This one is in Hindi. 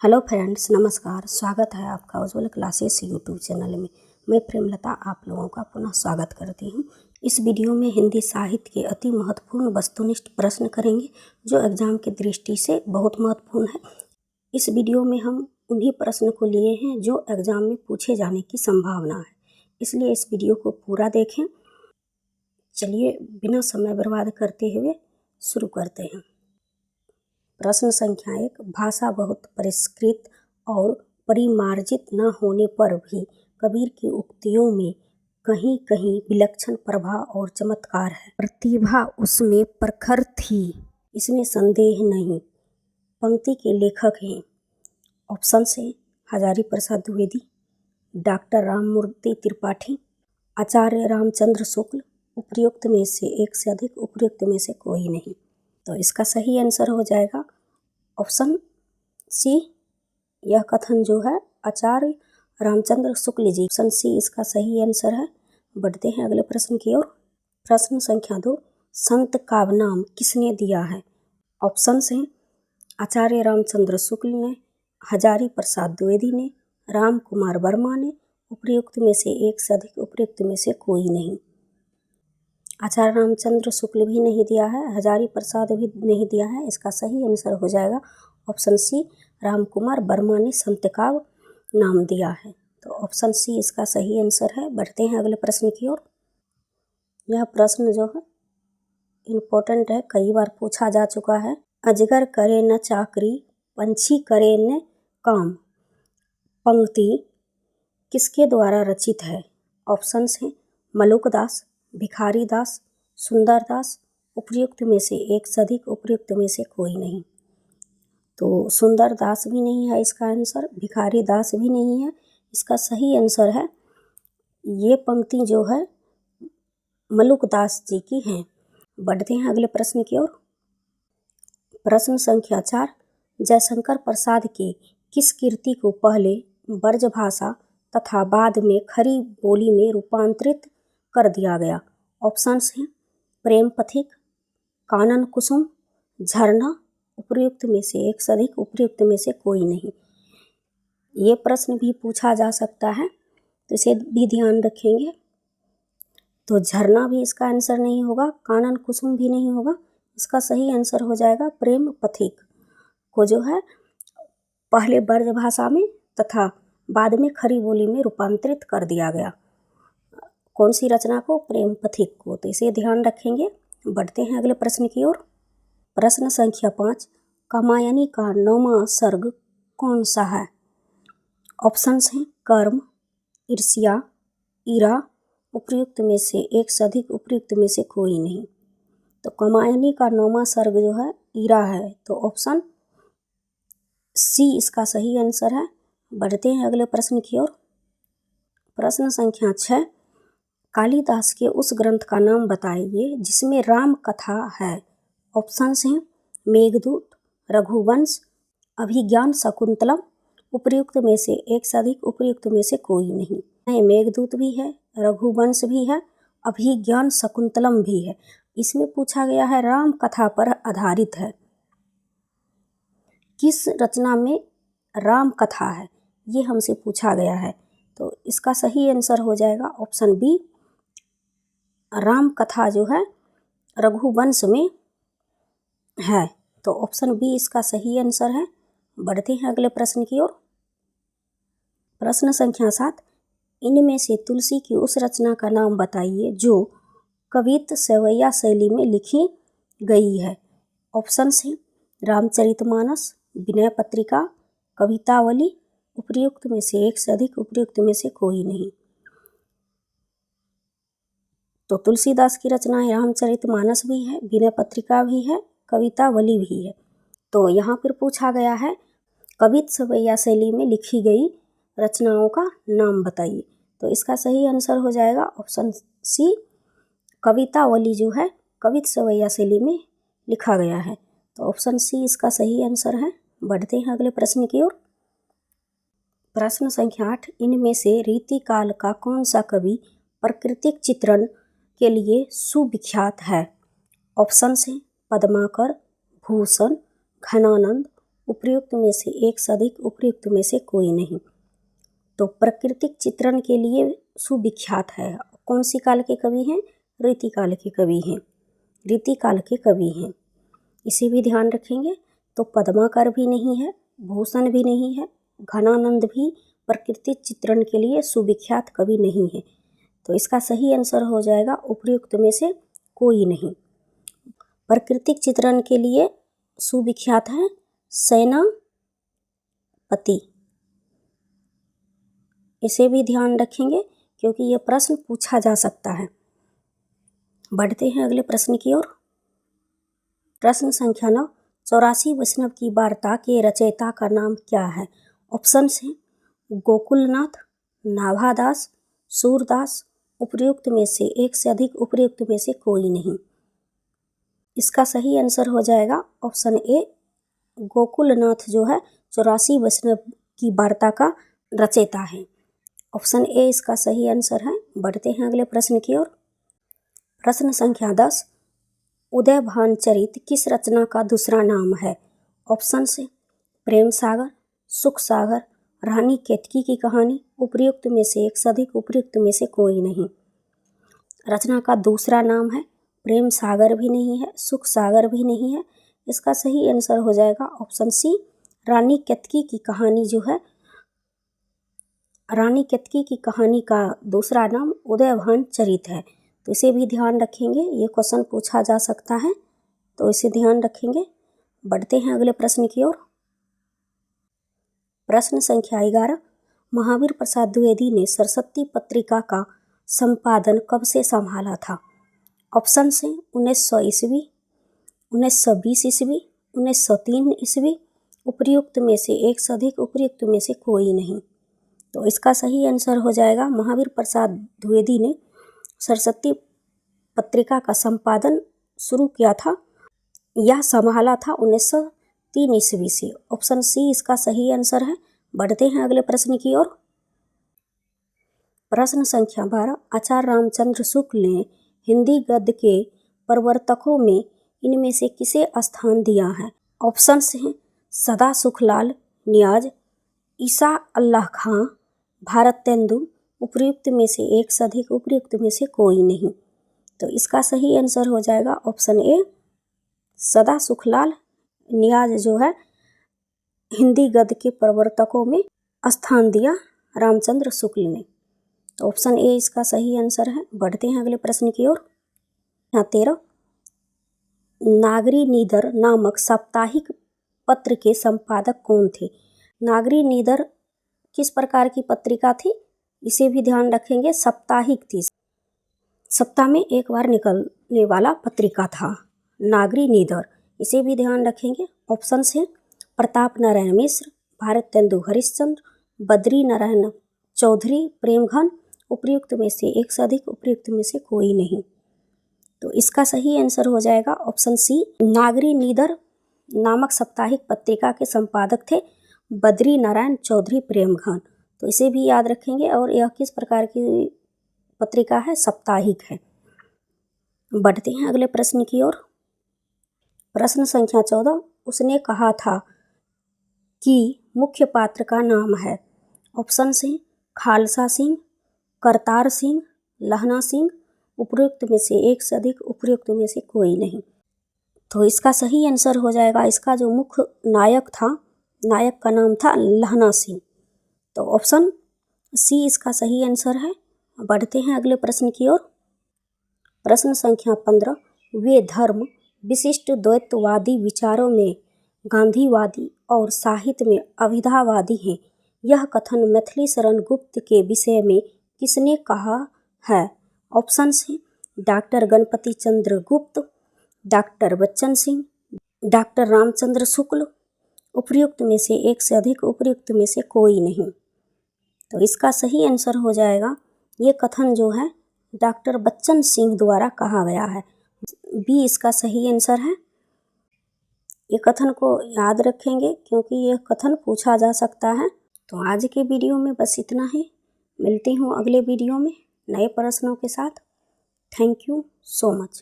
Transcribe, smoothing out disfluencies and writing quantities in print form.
हेलो फ्रेंड्स, नमस्कार। स्वागत है आपका उज्ज्वल क्लासेस यूट्यूब चैनल में। मैं प्रेमलता आप लोगों का पुनः स्वागत करती हूं। इस वीडियो में हिंदी साहित्य के अति महत्वपूर्ण वस्तुनिष्ठ प्रश्न करेंगे जो एग्जाम की दृष्टि से बहुत महत्वपूर्ण है। इस वीडियो में हम उन्हीं प्रश्न को लिए हैं जो एग्जाम में पूछे जाने की संभावना है, इसलिए इस वीडियो को पूरा देखें। चलिए बिना समय बर्बाद करते हुए शुरू करते हैं। प्रश्न संख्या 1। भाषा बहुत परिष्कृत और परिमार्जित न होने पर भी कबीर की उक्तियों में कहीं कहीं विलक्षण प्रभा और चमत्कार है। प्रतिभा उसमें प्रखर थी, इसमें संदेह नहीं। पंक्ति के लेखक हैं ऑप्शन से हजारी प्रसाद द्विवेदी, डॉक्टर राममूर्ति त्रिपाठी, आचार्य रामचंद्र शुक्ल। उपयुक्त में से एक से अधिक, उपयुक्त में से कोई नहीं। तो इसका सही आंसर हो जाएगा ऑप्शन सी। यह कथन जो है आचार्य रामचंद्र शुक्ल जी, ऑप्शन सी इसका सही आंसर है। बढ़ते हैं अगले प्रश्न की ओर। प्रश्न संख्या 2। संत का नाम किसने दिया है? ऑप्शन हैं आचार्य रामचंद्र शुक्ल ने, हजारी प्रसाद द्विवेदी ने, राम कुमार वर्मा ने। उपयुक्त में से एक से अधिक, उपयुक्त में से कोई नहीं। आचार्य रामचंद्र शुक्ल भी नहीं दिया है, हजारी प्रसाद भी नहीं दिया है। इसका सही आंसर हो जाएगा ऑप्शन सी। राम कुमार वर्मा ने संत का नाम दिया है, तो ऑप्शन सी इसका सही आंसर है। बढ़ते हैं अगले प्रश्न की ओर। यह प्रश्न जो है इम्पोर्टेंट है, कई बार पूछा जा चुका है। अजगर करे न चाकरी, पंछी करे न काम। पंक्ति किसके द्वारा रचित है? ऑप्शंस हैं मलुकदास, भिखारी दास, सुंदर दास। उपयुक्त में से एक से अधिक, उपयुक्त में से कोई नहीं। तो सुंदर दास भी नहीं है इसका आंसर, भिखारी दास भी नहीं है। इसका सही आंसर है, ये पंक्ति जो है मलुकदास जी की हैं। बढ़ते हैं अगले प्रश्न की ओर। प्रश्न संख्या 4। जयशंकर प्रसाद के किस कृति को पहले ब्रजभाषा तथा बाद में खड़ी बोली में रूपांतरित कर दिया गया? ऑप्शंस हैं प्रेम पथिक, कानन कुसुम, झरना। उपयुक्त में से एक से अधिक, उपयुक्त में से कोई नहीं। ये प्रश्न भी पूछा जा सकता है, तो इसे भी ध्यान रखेंगे। तो झरना भी इसका आंसर नहीं होगा, कानन कुसुम भी नहीं होगा। इसका सही आंसर हो जाएगा प्रेम पथिक को जो है पहले ब्रजभाषा में तथा बाद में खड़ी बोली में रूपांतरित कर दिया गया। कौन सी रचना को? प्रेम पथिक को। तो इसे ध्यान रखेंगे। बढ़ते हैं अगले प्रश्न की ओर। प्रश्न संख्या 5। कामायनी का 9वां सर्ग कौन सा है? ऑप्शंस हैं कर्म, ईर्ष्या, ईरा। उपयुक्त में से एक से अधिक, उपयुक्त में से कोई नहीं। तो कामायनी का 9वां सर्ग जो है ईरा है, तो ऑप्शन सी इसका सही आंसर है। बढ़ते हैं अगले प्रश्न की ओर। प्रश्न संख्या 6। कालिदास के उस ग्रंथ का नाम बताइए जिसमें राम कथा है। ऑप्शंस हैं मेघदूत, रघुवंश, अभिज्ञान शकुंतलम। उपयुक्त में से एक से अधिक, उपयुक्त में से कोई नहीं। मेघदूत भी है, रघुवंश भी है, अभिज्ञान शकुंतलम भी है। इसमें पूछा गया है राम कथा पर आधारित है। किस रचना में राम कथा है, ये हमसे पूछा गया है। तो इसका सही आंसर हो जाएगा ऑप्शन बी। राम कथा जो है रघुवंश में है, तो ऑप्शन बी इसका सही आंसर है। बढ़ते हैं अगले प्रश्न की ओर। प्रश्न संख्या 7। इनमें से तुलसी की उस रचना का नाम बताइए जो कवित्त सवैया शैली में लिखी गई है। ऑप्शंस हैं रामचरितमानस, विनय पत्रिका, कवितावली। उपयुक्त में से एक से अधिक, उपयुक्त में से कोई नहीं। तो तुलसीदास की रचनाएं रामचरितमानस भी है, विनय पत्रिका भी है, कवितावली भी है। तो यहाँ पर पूछा गया है कवित्त सवैया शैली में लिखी गई रचनाओं का नाम बताइए। तो इसका सही आंसर हो जाएगा ऑप्शन सी। कवितावली जो है कवित्त सवैया शैली में लिखा गया है, तो ऑप्शन सी इसका सही आंसर है। बढ़ते हैं अगले प्रश्न की ओर। प्रश्न संख्या 8। इनमें से रीतिकाल का कौन सा कवि प्राकृतिक चित्रण के लिए सुविख्यात है? ऑप्शंस हैं पद्माकर, भूषण, घनानंद, उपर्युक्त में से एक से अधिक, उपर्युक्त में से कोई नहीं। तो प्राकृतिक चित्रण के लिए सुविख्यात है। कौन सी काल के कवि हैं? रीतिकाल के कवि हैं, रीतिकाल के कवि हैं। इसे भी ध्यान रखेंगे। तो पद्माकर भी नहीं है, भूषण भी नहीं है, घनानंद भी प्राकृतिक चित्रण के लिए सुविख्यात कवि नहीं है। तो इसका सही आंसर हो जाएगा उपर्युक्त में से कोई नहीं। प्राकृतिक चित्रण के लिए सुविख्यात है सेनापति। इसे भी ध्यान रखेंगे क्योंकि यह प्रश्न पूछा जा सकता है। बढ़ते हैं अगले प्रश्न की ओर। प्रश्न संख्या 9, 84 वैष्णव की वार्ता के रचयिता का नाम क्या है? ऑप्शन है गोकुलनाथ, नाभादास, सूरदास, उपर्युक्त में से एक से अधिक, उपर्युक्त में से कोई नहीं। इसका सही आंसर हो जाएगा ऑप्शन ए, गोकुलनाथ जो है 84 वैष्णव की वार्ता का रचयिता है। ऑप्शन ए इसका सही आंसर है। बढ़ते हैं अगले प्रश्न की ओर। प्रश्न संख्या 10, उदयभान चरित किस रचना का दूसरा नाम है? ऑप्शन से प्रेम सागर, सुख सागर, रानी केतकी की कहानी, उपर्युक्त में से एक से अधिक, उपर्युक्त में से कोई नहीं। रचना का दूसरा नाम है, प्रेम सागर भी नहीं है, सुख सागर भी नहीं है। इसका सही आंसर हो जाएगा ऑप्शन सी, रानी केतकी की कहानी जो है, रानी केतकी की कहानी का दूसरा नाम उदयभान चरित है। तो इसे भी ध्यान रखेंगे, ये क्वेश्चन पूछा जा सकता है, तो इसे ध्यान रखेंगे। बढ़ते हैं अगले प्रश्न की ओर। प्रश्न संख्या 11, महावीर प्रसाद द्विवेदी ने सरस्वती पत्रिका का संपादन कब से संभाला था? ऑप्शन से 1900 ईस्वी, 1920 ईस्वी, 1903 ईस्वी, उपर्युक्त में से एक से अधिक, उपर्युक्त में से कोई नहीं। तो इसका सही आंसर हो जाएगा महावीर प्रसाद द्विवेदी ने सरस्वती पत्रिका का संपादन शुरू किया था या संभाला था 1903 ईस्वी से। ऑप्शन सी इसका सही आंसर है। बढ़ते हैं अगले प्रश्न की ओर। प्रश्न संख्या 12, आचार्य रामचंद्र शुक्ल ने हिंदी गद्य के प्रवर्तकों में इनमें से किसे स्थान दिया है? ऑप्शन हैं सदा सुखलाल, नियाज, ईसा अल्लाह खां, भारतेंदु, उपर्युक्त में से एक से अधिक, उपर्युक्त में से कोई नहीं। तो इसका सही आंसर हो जाएगा ऑप्शन ए, सदा सुखलाल नियाज जो है हिंदी गद्य के प्रवर्तकों में स्थान दिया रामचंद्र शुक्ल ने। तो ऑप्शन ए इसका सही आंसर है। बढ़ते हैं अगले प्रश्न की ओर। 13, नागरी नीदर नामक साप्ताहिक पत्र के संपादक कौन थे? नागरी नीदर किस प्रकार की पत्रिका थी? इसे भी ध्यान रखेंगे, साप्ताहिक थी, सप्ताह में एक बार निकलने वाला पत्रिका था नागरी नीदर। इसे भी ध्यान रखेंगे। ऑप्शन है प्रताप नारायण मिश्र, भारतेंदु हरिश्चंद्र, बद्री नारायण चौधरी, प्रेमघन, उपर्युक्त में से एक से अधिक, उपर्युक्त में से कोई नहीं। तो इसका सही आंसर हो जाएगा ऑप्शन सी, नागरी नीदर नामक साप्ताहिक पत्रिका के संपादक थे बद्री नारायण चौधरी, प्रेमघन। तो इसे भी याद रखेंगे। और यह किस प्रकार की पत्रिका है? साप्ताहिक है। बढ़ते हैं अगले प्रश्न की ओर। प्रश्न संख्या 14, उसने कहा था कि मुख्य पात्र का नाम है। ऑप्शन से खालसा सिंह, करतार सिंह, लहना सिंह, उपर्युक्त में से एक से अधिक, उपर्युक्त में से कोई नहीं। तो इसका सही आंसर हो जाएगा, इसका जो मुख्य नायक था, नायक का नाम था लहना सिंह। तो ऑप्शन सी इसका सही आंसर है। बढ़ते हैं अगले प्रश्न की ओर। प्रश्न संख्या 15, वे धर्म विशिष्ट द्वैतवादी विचारों में गांधीवादी और साहित्य में अभिधावादी हैं। यह कथन मैथिली शरण गुप्त के विषय में किसने कहा है? ऑप्शन है डॉक्टर गणपति चंद्र गुप्त, डॉक्टर बच्चन सिंह, डॉक्टर रामचंद्र शुक्ल, उपर्युक्त में से एक से अधिक, उपर्युक्त में से कोई नहीं। तो इसका सही आंसर हो जाएगा, ये कथन जो है डॉक्टर बच्चन सिंह द्वारा कहा गया है। बी इसका सही आंसर है। ये कथन को याद रखेंगे क्योंकि यह कथन पूछा जा सकता है। तो आज के वीडियो में बस इतना ही। मिलती हूँ अगले वीडियो में नए प्रश्नों के साथ। Thank you so much.